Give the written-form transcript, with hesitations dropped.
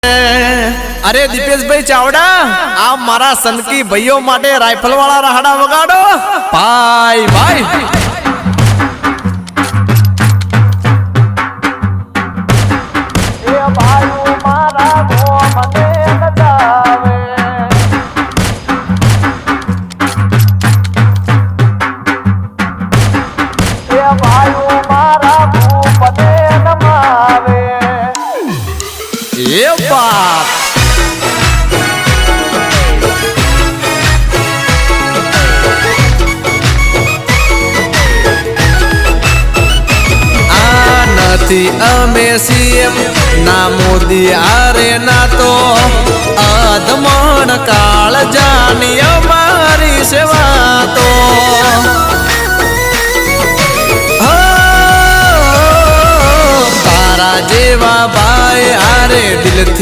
अरे दीपेश भाई चावड़ा आप मारा सनकी भाइयों माटे राइफल वाला राहड़ा वगाड़ो बाय बाय। ये बाप अमे सीएम ना मोदी आरे ना तो अधमण काल जानी हमारी सेवा तो तारा जेवा भाई आरे दिल थी